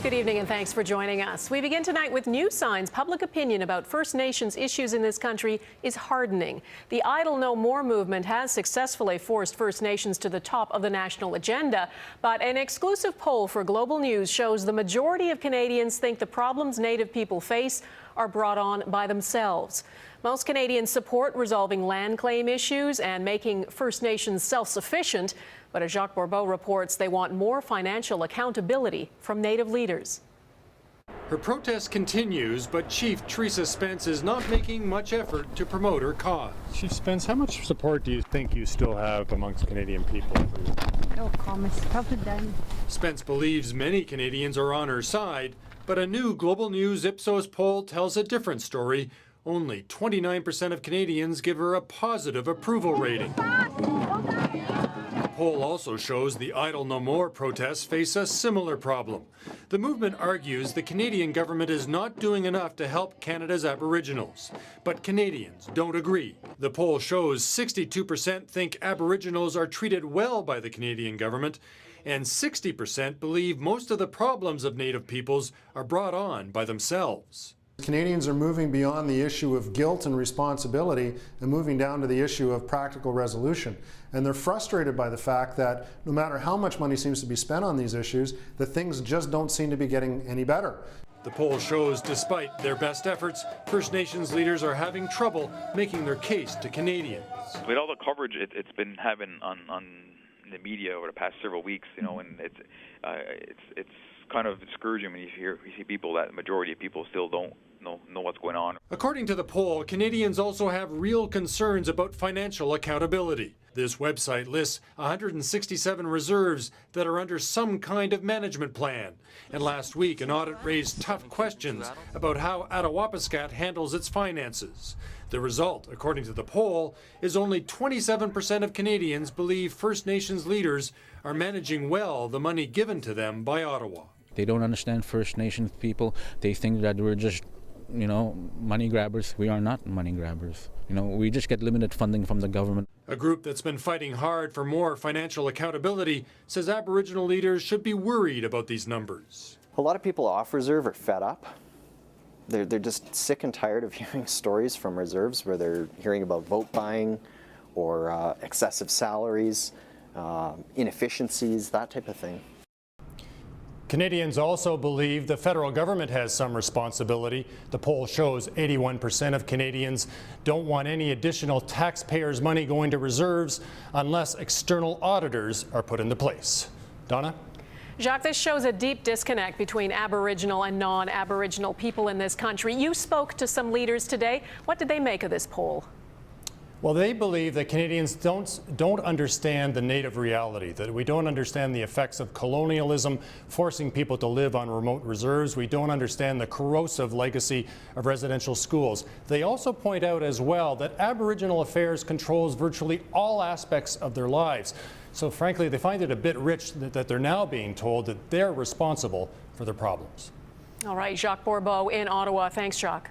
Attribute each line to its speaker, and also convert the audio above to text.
Speaker 1: Good evening and thanks for joining us. We begin tonight with new signs public opinion about First Nations issues in this country is hardening. The Idle No More movement has successfully forced First Nations to the top of the national agenda, but an exclusive poll for Global News shows the majority of Canadians think the problems Native people face are brought on by themselves. Most Canadians support resolving land claim issues and making First Nations self-sufficient, but as Jacques Bourbeau reports, they want more financial accountability from Native leaders.
Speaker 2: Her protest continues, but Chief Teresa Spence is not making much effort to promote her cause.
Speaker 3: Chief Spence, how much support do you think you still have amongst Canadian people?
Speaker 4: No comments. Probably done.
Speaker 2: Spence believes many Canadians are on her side, but a new Global News Ipsos poll tells a different story. Only 29% of Canadians give her a positive approval rating. The poll also shows the Idle No More protests face a similar problem. The movement argues the Canadian government is not doing enough to help Canada's Aboriginals. But Canadians don't agree. The poll shows 62% think Aboriginals are treated well by the Canadian government, and 60% believe most of the problems of Native peoples are brought on by themselves.
Speaker 5: Canadians are moving beyond the issue of guilt and responsibility and moving down to the issue of practical resolution. And they're frustrated by the fact that no matter how much money seems to be spent on these issues, that things just don't seem to be getting any better.
Speaker 2: The poll shows despite their best efforts, First Nations leaders are having trouble making their case to Canadians.
Speaker 6: With all the coverage it's been having on the media over the past several weeks, you know, and it's kind of discouraging when you see people, that the majority of people still don't know what's going on.
Speaker 2: According to the poll, Canadians also have real concerns about financial accountability. This website lists 167 reserves that are under some kind of management plan. And last week, an audit raised tough questions about how Attawapiskat handles its finances. The result, according to the poll, is only 27% of Canadians believe First Nations leaders are managing well the money given to them by Ottawa.
Speaker 7: They don't understand First Nations people. They think that we're just, money grabbers. We are not money grabbers. We just get limited funding from the government.
Speaker 2: A group that's been fighting hard for more financial accountability says Aboriginal leaders should be worried about these numbers.
Speaker 8: A lot of people off reserve are fed up. They're just sick and tired of hearing stories from reserves where they're hearing about vote buying or excessive salaries, inefficiencies, that type of thing.
Speaker 2: Canadians also believe the federal government has some responsibility. The poll shows 81% of Canadians don't want any additional taxpayers' money going to reserves unless external auditors are put into place. Donna?
Speaker 1: Jacques, this shows a deep disconnect between Aboriginal and non-Aboriginal people in this country. You spoke to some leaders today. What did they make of this poll?
Speaker 2: Well, they believe that Canadians don't understand the Native reality, that we don't understand the effects of colonialism, forcing people to live on remote reserves. We don't understand the corrosive legacy of residential schools. They also point out as well that Aboriginal Affairs controls virtually all aspects of their lives. So frankly, they find it a bit rich that they're now being told that they're responsible for their problems.
Speaker 1: All right, Jacques Bourbeau in Ottawa. Thanks, Jacques.